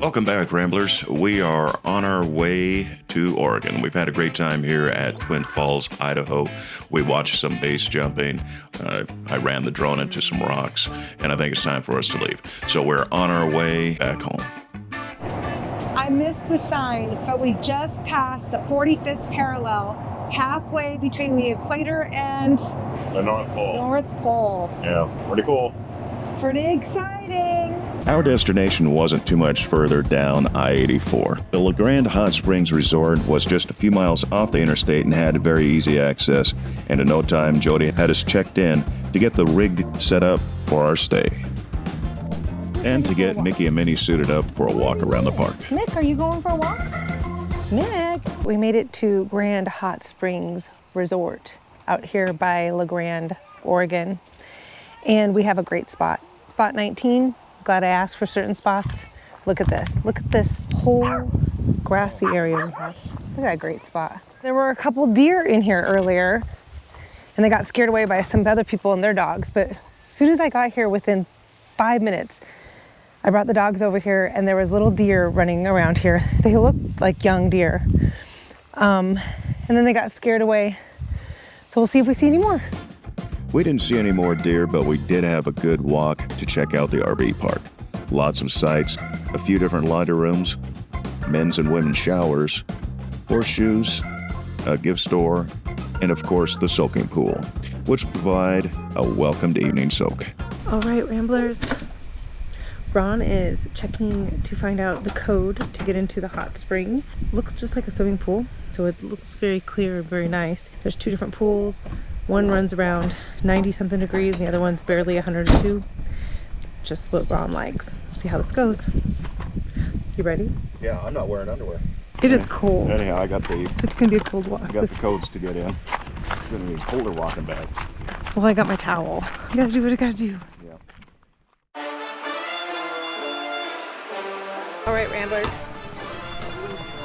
Welcome back, Ramblers. We are on our way to Oregon. We've had a great time here at Twin Falls, Idaho. We watched some base jumping. I ran the drone into some rocks, and I think it's time for us to leave. So we're on our way back home. I missed the sign, but we just passed the 45th parallel, halfway between the equator and The North Pole. North Pole. Yeah, pretty cool. Pretty exciting. Our destination wasn't too much further down I-84. The Grande Hot Springs Resort was just a few miles off the interstate and had very easy access. And in no time, Jody had us checked in to get the rig set up for our stay. And to get Mickey and Minnie suited up for a walk around the park. Mick, are you going for a walk? Mick! We made it to Grande Hot Springs Resort out here by Grande, Oregon. And we have a great spot. Spot 19. Glad I asked for certain spots. Look at this. Look at this whole grassy area we have. Look at that great spot. There were a couple deer in here earlier, and they got scared away by some other people and their dogs. But as soon as I got here, within 5 minutes, I brought the dogs over here, and there was little deer running around here. They looked like young deer. And then they got scared away. So we'll see if we see any more. We didn't see any more deer, but we did have a good walk to check out the RV park. Lots of sights, a few different laundry rooms, men's and women's showers, horseshoes, a gift store, and of course the soaking pool, which provide a welcomed evening soak. All right, Ramblers. Ron is checking to find out the code to get into the hot spring. Looks just like a swimming pool, so it looks very clear and very nice. There's two different pools. One runs around 90-something degrees, and the other one's barely 102. Just what Ron likes. See how this goes. You ready? Yeah, I'm not wearing underwear. It is cold. Anyhow, I got the It's gonna be a cold walk. the codes to get in. It's gonna be colder walking back. Well, I got my towel. I gotta do what I gotta do. Yeah. All right, Ramblers.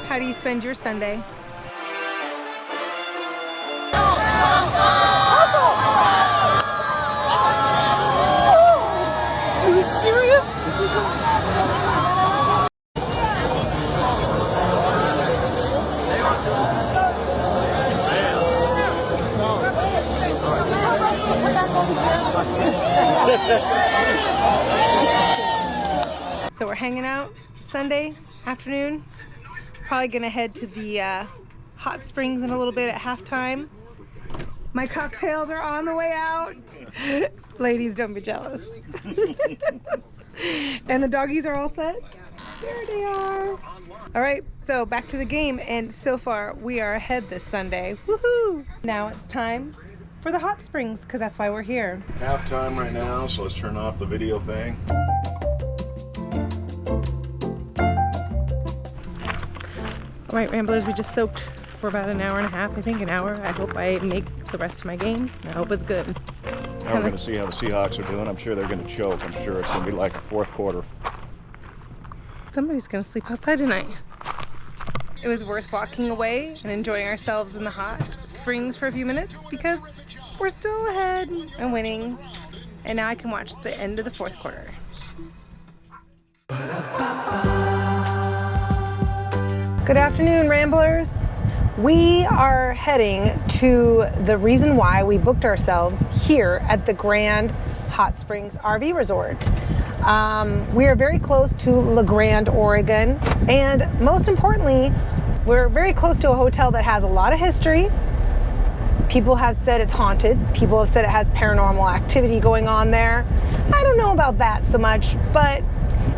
How do you spend your Sunday? Are you serious? So we're hanging out Sunday afternoon. Probably gonna head to the hot springs in a little bit at halftime. My cocktails are on the way out. Ladies, don't be jealous. And the doggies are all set. There they are. All right, so back to the game. And so far, we are ahead this Sunday. Woohoo! Now it's time for the hot springs, because that's why we're here. Halftime right now, so let's turn off the video thing. All right, Ramblers, we just soaked for about an hour and a half, I think, an hour. I hope I make the rest of my game. I hope it's good. Now we're going to see how the Seahawks are doing. I'm sure they're going to choke. I'm sure it's going to be like the fourth quarter. Somebody's gonna sleep outside tonight. It was worth walking away and enjoying ourselves in the hot springs for a few minutes because we're still ahead and winning. And now I can watch the end of the fourth quarter. Good afternoon, Ramblers. We are heading to the reason why we booked ourselves here at the Grande Hot Springs RV Resort. We are very close to Grande, Oregon, and most importantly, we're very close to a hotel that has a lot of history. People have said it's haunted. People have said it has paranormal activity going on there. I don't know about that so much, but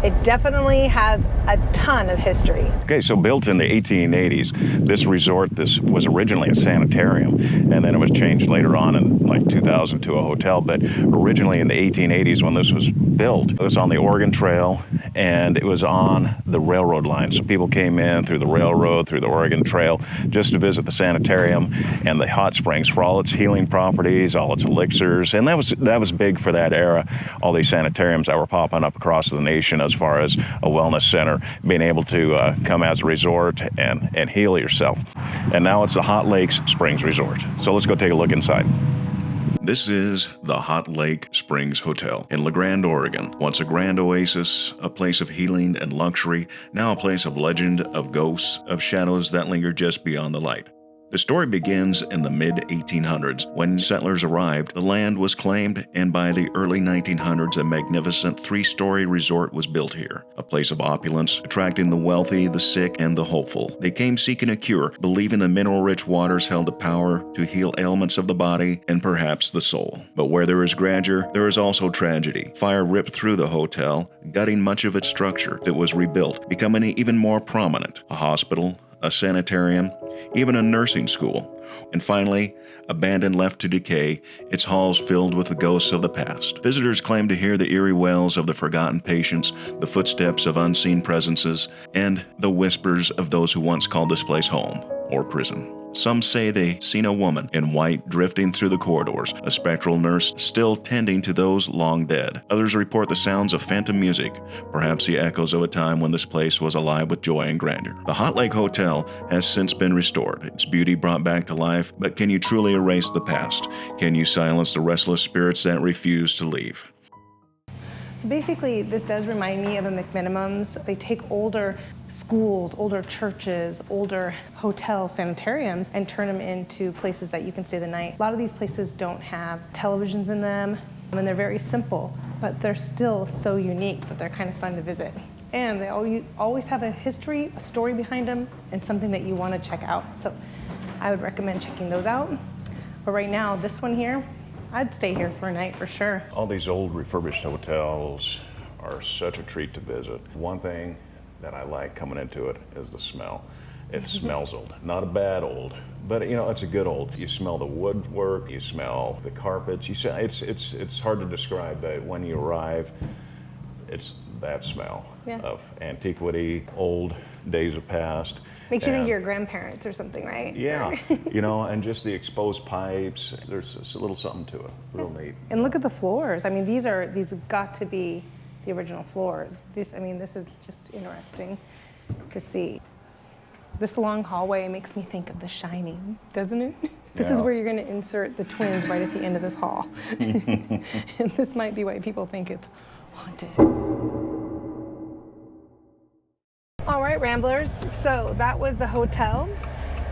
it definitely has a ton of history. Okay, so built in the 1880s, this resort, this was originally a sanitarium, and then it was changed later on in like 2000 to a hotel. But originally in the 1880s, when this was built, it was on the Oregon Trail, and it was on the railroad line. So people came in through the railroad, through the Oregon Trail, just to visit the sanitarium and the hot springs for all its healing properties, all its elixirs, and that was big for that era. All these sanitariums that were popping up across the nation as far as a wellness center, being able to come as a resort and heal yourself. And now it's the Hot Lakes Springs Resort. So let's go take a look inside. This is the Hot Lake Springs Hotel in Grande, Oregon. Once a grand oasis, a place of healing and luxury, now a place of legend, of ghosts, of shadows that linger just beyond the light. The story begins in the mid-1800s. When settlers arrived, the land was claimed, and by the early 1900s, a magnificent three-story resort was built here, a place of opulence, attracting the wealthy, the sick, and the hopeful. They came seeking a cure, believing the mineral-rich waters held the power to heal ailments of the body and perhaps the soul. But where there is grandeur, there is also tragedy. Fire ripped through the hotel, gutting much of its structure. It was rebuilt, becoming even more prominent. A hospital, a sanatorium, even a nursing school. And finally, abandoned, left to decay, its halls filled with the ghosts of the past. Visitors claim to hear the eerie wails of the forgotten patients, the footsteps of unseen presences, and the whispers of those who once called this place home or prison. Some say they seen a woman in white drifting through the corridors, a spectral nurse still tending to those long dead. Others report the sounds of phantom music, perhaps the echoes of a time when this place was alive with joy and grandeur. The Hot Lake Hotel has since been restored, its beauty brought back to life, but can you truly erase the past? Can you silence the restless spirits that refuse to leave? So basically, this does remind me of a McMinimum's. They take older schools, older churches, older hotel sanatoriums, and turn them into places that you can stay the night. A lot of these places don't have televisions in them, and they're very simple, but they're still so unique that they're kind of fun to visit. And they always have a history, a story behind them, and something that you want to check out. So I would recommend checking those out. But right now, this one here, I'd stay here for a night for sure. All these old refurbished hotels are such a treat to visit. One thing that I like coming into it is the smell. It smells old. Not a bad old, but you know, it's a good old. You smell the woodwork, you smell the carpets. It's hard to describe, but when you arrive, it's that smell of antiquity, old days of past. Makes you think of your grandparents or something, right? Yeah, you know, and just the exposed pipes, there's a little something to it, real neat. And look at the floors. I mean, these have got to be the original floors. This is just interesting to see. This long hallway makes me think of The Shining, doesn't it? This is where you're going to insert the twins right at the end of this hall. And this might be why people think it's haunted. All right, Ramblers, so that was the hotel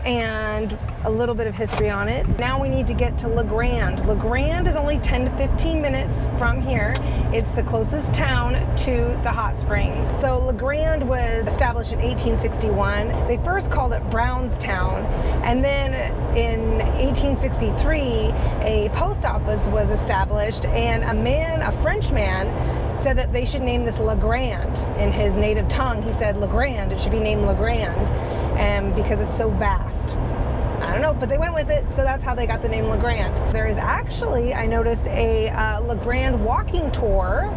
and a little bit of history on it. Now we need to get to Grande. Grande is only 10 to 15 minutes from here. It's the closest town to the hot springs. So Grande was established in 1861. They first called it Brownstown, and then in 1863, a post office was established, and a French man, said that they should name this Grande. In his native tongue, he said Grande, it should be named Grande, and because it's so vast. I don't know, but they went with it, so that's how they got the name Grande. There is actually, I noticed, a Grande walking tour.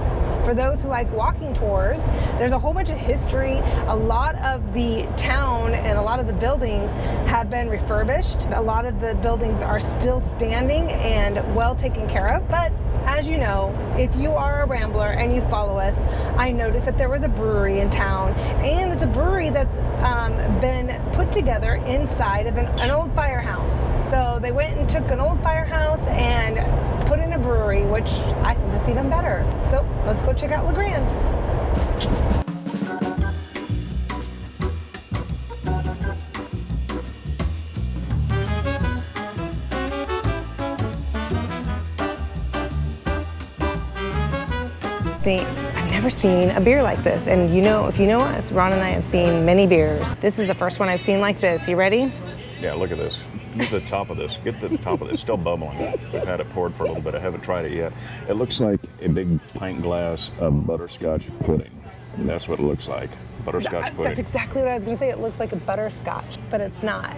For those who like walking tours, there's a whole bunch of history. A lot of the town and a lot of the buildings have been refurbished. A lot of the buildings are still standing and well taken care of. But as you know, if you are a Rambler and you follow us, I noticed that there was a brewery in town, and it's a brewery that's been put together inside of an old firehouse. So they went and took an old firehouse and put in a brewery, which I think that's even better. So let's go check out Grande. See, I've never seen a beer like this, and you know, if you know us, Ron and I have seen many beers. This is the first one I've seen like this. You ready? Yeah, look at this. Get to the top of this. Get to the top of this. Still bubbling. We've had it poured for a little bit. I haven't tried it yet. It looks like a big pint glass of butterscotch pudding. That's what it looks like. Butterscotch pudding. That's exactly what I was going to say. It looks like a butterscotch, but it's not.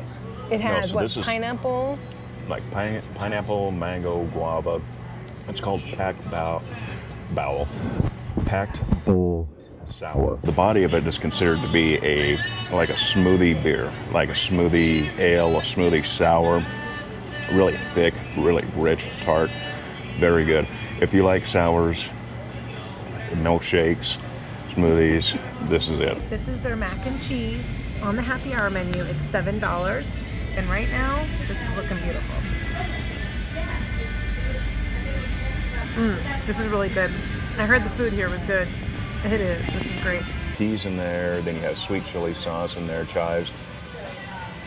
It has pineapple? Like pineapple, mango, guava. It's called packed full sour. The body of it is considered to be like a smoothie beer, like a smoothie ale, a smoothie sour. Really thick, really rich, tart, very good. If you like sours, milkshakes, smoothies, this is it. This is their mac and cheese on the happy hour menu. It's $7, and right now this is looking beautiful. This is really good. I heard the food here was good. It is. This is great. Peas in there, then you have sweet chili sauce in there, chives,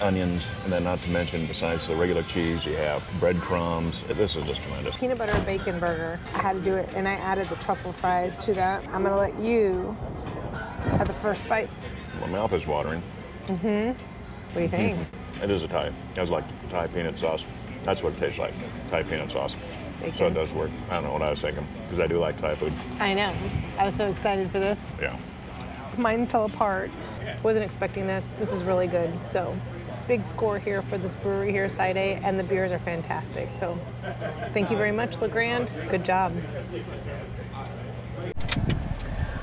onions, and then not to mention, besides the regular cheese, you have breadcrumbs. This is just tremendous. Peanut butter bacon burger. I had to do it, and I added the truffle fries to that. I'm gonna let you have the first bite. My mouth is watering. What do you think? It is a Thai. It was like Thai peanut sauce. That's what it tastes like, Thai peanut sauce. Bacon. So it does work. I don't know what I was thinking, because I do like Thai food. I know. I was so excited for this. Yeah. Mine fell apart. Wasn't expecting this. This is really good. So big score here for this brewery here, Side A, and the beers are fantastic. So thank you very much, Grande. Good job.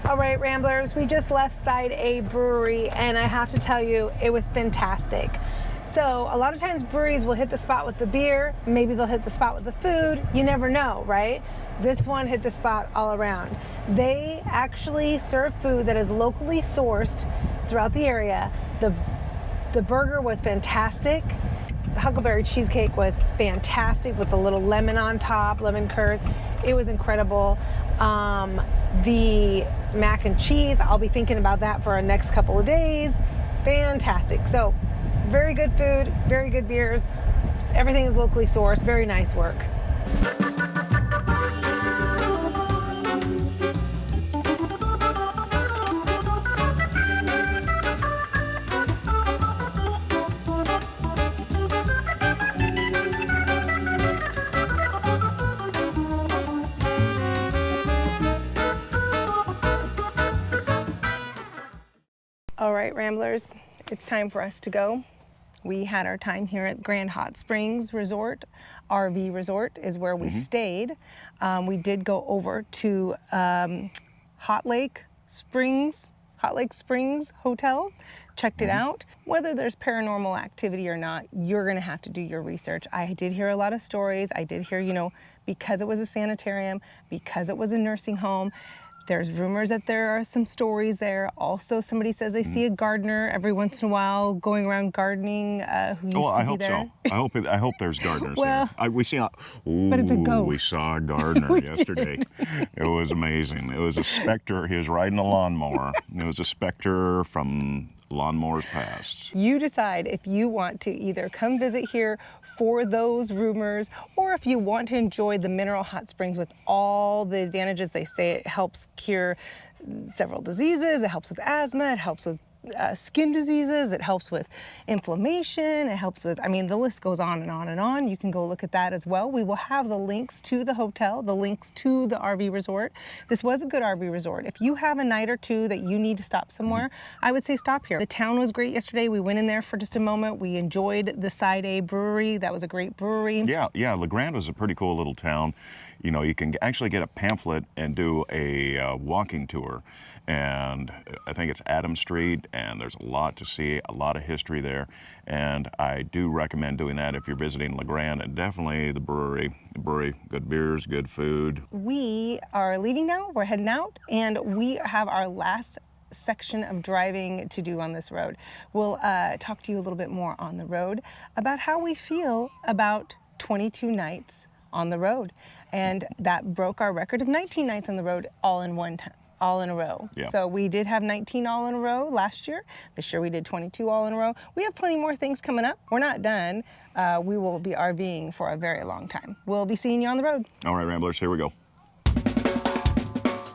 All right, Ramblers, we just left Side A Brewery, and I have to tell you, it was fantastic. So a lot of times breweries will hit the spot with the beer, maybe they'll hit the spot with the food, you never know, right? This one hit the spot all around. They actually serve food that is locally sourced throughout the area. The burger was fantastic. The huckleberry cheesecake was fantastic with the little lemon on top, lemon curd. It was incredible. The mac and cheese, I'll be thinking about that for our next couple of days. Fantastic. So very good food, very good beers. Everything is locally sourced. Very nice work. All right, Ramblers, it's time for us to go. We had our time here at Grand Hot Springs Resort. RV Resort is where we stayed. We did go over to Hot Lake Springs Hotel, checked it out. Whether there's paranormal activity or not, you're gonna have to do your research. I did hear a lot of stories. I did hear, because it was a sanitarium, because it was a nursing home, there's rumors that there are some stories there. Also, somebody says they see a gardener every once in a while going around gardening who used to be there. So. I hope there's gardeners Well, there. We see. but it's a ghost. We saw a gardener yesterday. It was amazing. It was a specter. He was riding a lawnmower. It was a specter from lawnmowers past. You decide if you want to either come visit here for those rumors, or if you want to enjoy the mineral hot springs with all the advantages. They say it helps cure several diseases, it helps with asthma, it helps with skin diseases, it helps with inflammation, it helps with, the list goes on and on and on. You can go look at that as well. We will have the links to the hotel, the links to the RV resort. This was a good RV resort. If you have a night or two that you need to stop somewhere, I would say stop here. The town was great yesterday. We went in there for just a moment. We enjoyed the Side A Brewery. That was a great brewery. Yeah, Grande was a pretty cool little town. You can actually get a pamphlet and do a walking tour. And I think it's Adam Street, and there's a lot to see, a lot of history there. And I do recommend doing that if you're visiting Grande, and definitely the brewery. Good beers, good food. We are leaving now, we're heading out, and we have our last section of driving to do on this road. We'll talk to you a little bit more on the road about how we feel about 22 nights on the road. And that broke our record of 19 nights on the road all in a row. Yeah. So we did have 19 all in a row last year. This year we did 22 all in a row. We have plenty more things coming up. We're not done. We will be RVing for a very long time. We'll be seeing you on the road. All right, Ramblers, here we go.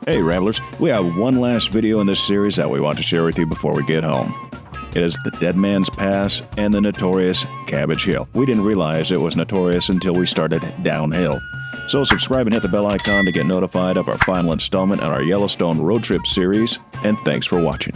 Hey, Ramblers, we have one last video in this series that we want to share with you before we get home. It is the Dead Man's Pass and the notorious Cabbage Hill. We didn't realize it was notorious until we started downhill. So subscribe and hit the bell icon to get notified of our final installment on our Yellowstone road trip series, and thanks for watching.